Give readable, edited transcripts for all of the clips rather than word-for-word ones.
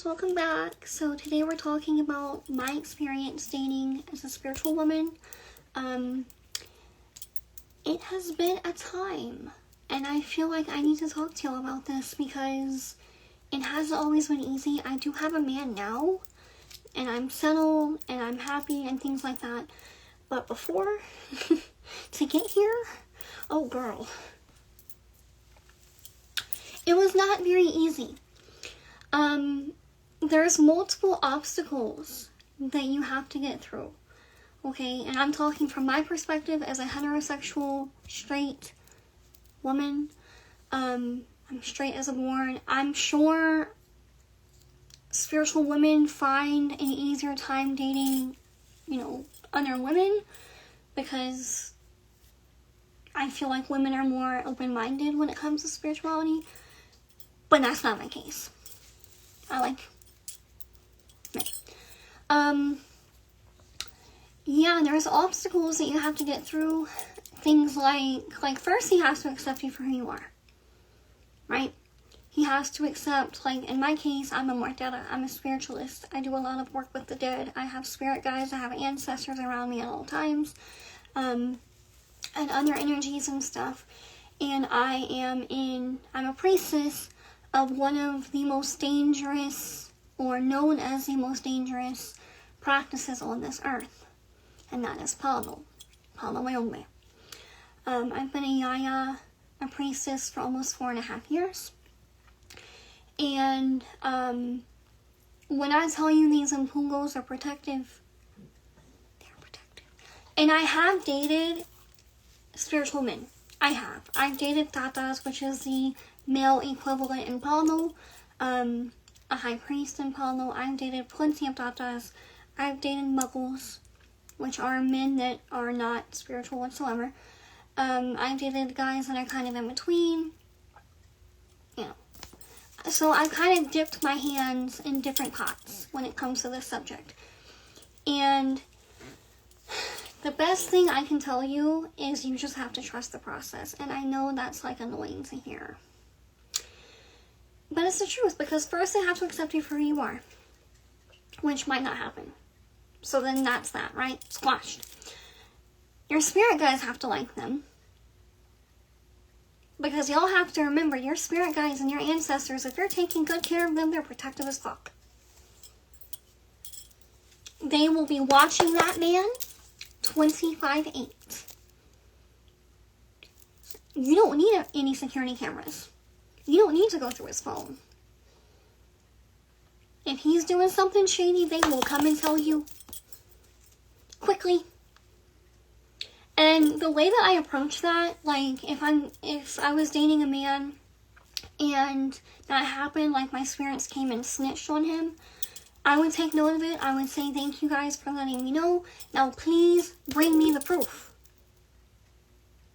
welcome back. So today we're talking about my experience dating as a spiritual woman. It has been a time, and I feel like I need to talk to y'all about this because it hasn't always been easy. I do have a man now, and I'm settled, and I'm happy, and things like that. But before, to get here, oh girl, it was not very easy. There's multiple obstacles that you have to get through, okay? And I'm talking from my perspective as a heterosexual, straight woman. I'm straight as a born. I'm sure spiritual women find an easier time dating, other women, because I feel like women are more open-minded when it comes to spirituality, but that's not my case. I like men. Yeah, there's obstacles that you have to get through. Things like first he has to accept you for who you are, right? He has to accept, in my case, I'm a mortera, I'm a spiritualist. I do a lot of work with the dead. I have spirit guides, I have ancestors around me at all times, and other energies and stuff. And I'm a priestess of one of the most dangerous, or known as the most dangerous, practices on this earth, and that is Palo Mayombe. I've been a Yaya, a priestess, for almost 4.5 years. And when I tell you these impungos are protective, they're protective. And I have dated spiritual men. I've dated tatas, which is the male equivalent in Palo, a high priest in Palo. I've dated plenty of tatas. I've dated muggles, which are men that are not spiritual whatsoever. I've dated guys that are kind of in between, So I've kind of dipped my hands in different pots when it comes to this subject. And the best thing I can tell you is you just have to trust the process. And I know that's annoying to hear, but it's the truth, because first they have to accept you for who you are, which might not happen. So then that's that, right? Squashed. Your spirit guides have to like them, because y'all have to remember, your spirit guides and your ancestors, if you're taking good care of them, they're protective as fuck. They will be watching that man 25/8. You don't need any security cameras. You don't need to go through his phone. If he's doing something shady, they will come and tell you quickly. And the way that I approach that, if I was dating a man and that happened, my spirits came and snitched on him, I would take note of it. I would say, thank you guys for letting me know. Now please bring me the proof.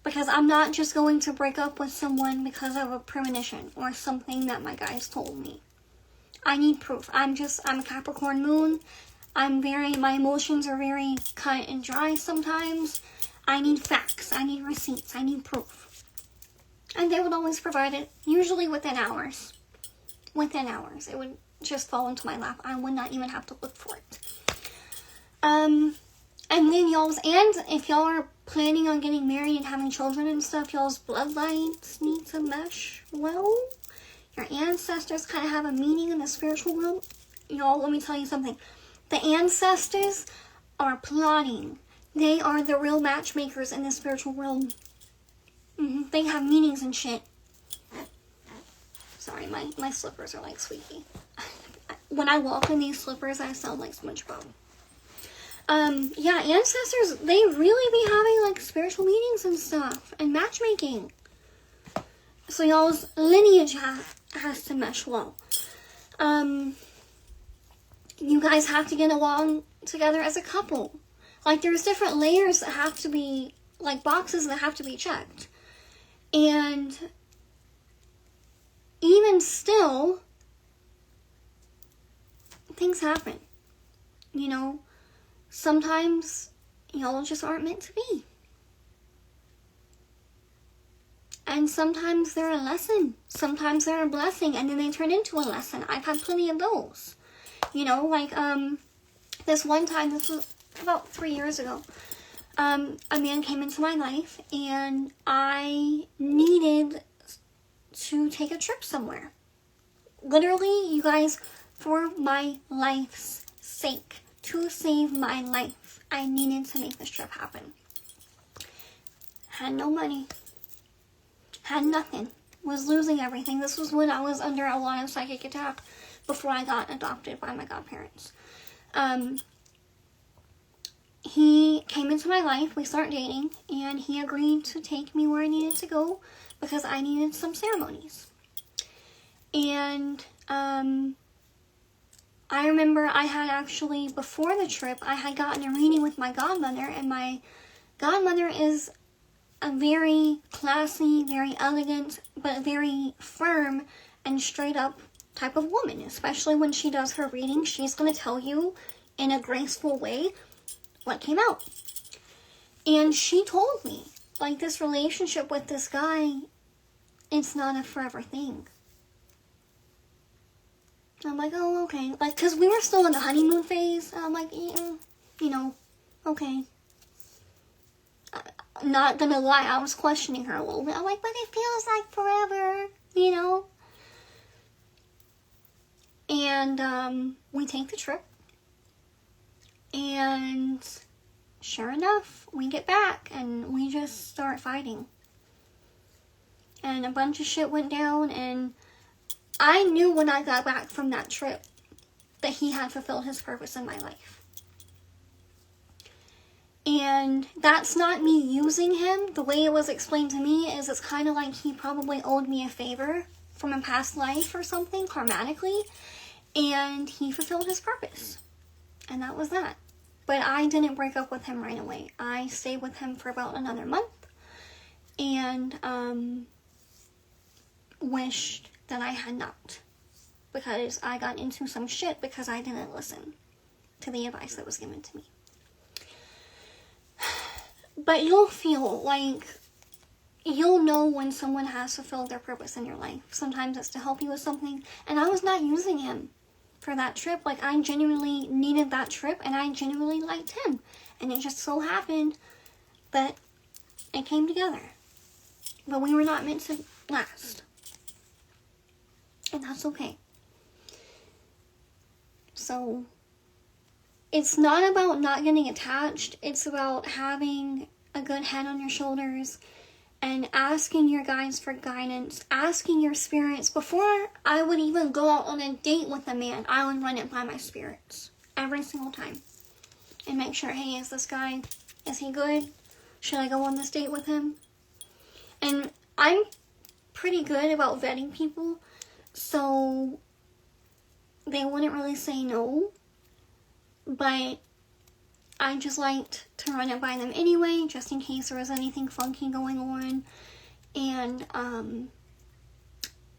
Because I'm not just going to break up with someone because of a premonition or something that my guys told me. I need proof. I'm a Capricorn moon. My emotions are very cut and dry sometimes. I need facts. I need receipts. I need proof. And they would always provide it, usually within hours. Within hours. It would just fall into my lap. I would not even have to look for it. And then if y'all are planning on getting married and having children and stuff, y'all's bloodlines need to mesh well. Your ancestors kind of have a meaning in the spiritual world. Y'all, let me tell you something. The ancestors are plotting. They are the real matchmakers in the spiritual world. They have meanings and shit. Sorry, my slippers are squeaky. When I walk in these slippers, I sound like SpongeBob. Yeah, ancestors, they really be having spiritual meetings and stuff, and matchmaking. So y'all's lineage has to mesh well. You guys have to get along together as a couple. There's different layers that have to be, boxes that have to be checked. And even still, things happen. Sometimes y'all just aren't meant to be. And sometimes they're a lesson. Sometimes they're a blessing, and then they turn into a lesson. I've had plenty of those. you know, like, this one time, this was about 3 years ago, a man came into my life, and I needed to take a trip somewhere. Literally, you guys, for my life's sake, to save my life, I needed to make this trip happen. Had no money. Had nothing. Was losing everything. This was when I was under a lot of psychic attack before I got adopted by my godparents. He came into my life, we started dating, and he agreed to take me where I needed to go because I needed some ceremonies. And I remember I had actually, before the trip, I had gotten a reading with my godmother, and my godmother is a very classy, very elegant, but very firm and straight up type of woman. Especially when she does her reading, she's going to tell you in a graceful way what came out. And she told me, like, this relationship with this guy, it's not a forever thing. I'm like, oh, okay. Like, because we were still in the honeymoon phase. I'm like, yeah, you know, okay. Not gonna lie, I was questioning her a little bit. I'm like, but it feels like forever, you know? And we take the trip. And sure enough, we get back and we just start fighting. And a bunch of shit went down, and I knew when I got back from that trip that he had fulfilled his purpose in my life. And that's not me using him. The way it was explained to me is it's kind of like he probably owed me a favor from a past life or something, karmatically, and he fulfilled his purpose. And that was that. But I didn't break up with him right away. I stayed with him for about another month, and wished that I had not, because I got into some shit because I didn't listen to the advice that was given to me. But you'll feel like, you'll know when someone has fulfilled their purpose in your life. Sometimes it's to help you with something, and I was not using him for that trip. Like, I genuinely needed that trip, and I genuinely liked him, and it just so happened that it came together. But we were not meant to last. And that's okay. So, it's not about not getting attached. It's about having a good head on your shoulders and asking your guides for guidance, asking your spirits. Before I would even go out on a date with a man, I would run it by my spirits every single time and make sure, hey, is this guy, is he good? Should I go on this date with him? And I'm pretty good about vetting people, so they wouldn't really say no, but I just liked to run it by them anyway, just in case there was anything funky going on. And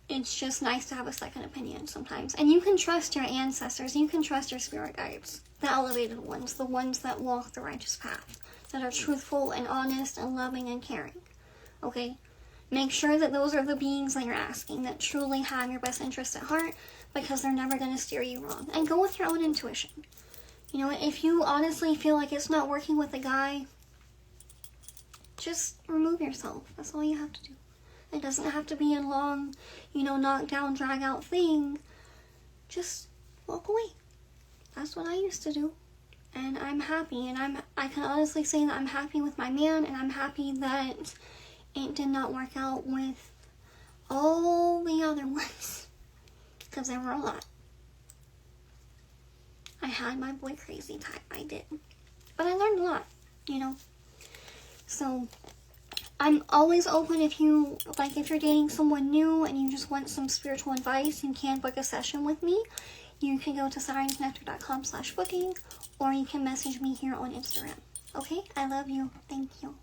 it's just nice to have a second opinion sometimes. And you can trust your ancestors, you can trust your spirit guides, the elevated ones, the ones that walk the righteous path, that are truthful and honest and loving and caring. Okay? Make sure that those are the beings that you're asking, that truly have your best interest at heart, because they're never going to steer you wrong. And go with your own intuition. You know, if you honestly feel like it's not working with a guy, just remove yourself. That's all you have to do. It doesn't have to be a long, knock down, drag out thing. Just walk away. That's what I used to do. And I'm happy. And I can honestly say that I'm happy with my man, and I'm happy that it did not work out with all the other ones. Because there were a lot. I had my boy crazy time. I did. But I learned a lot, So, I'm always open if you're dating someone new and you just want some spiritual advice, you can book a session with me. You can go to sirensnectar.com/booking, or you can message me here on Instagram. Okay? I love you. Thank you.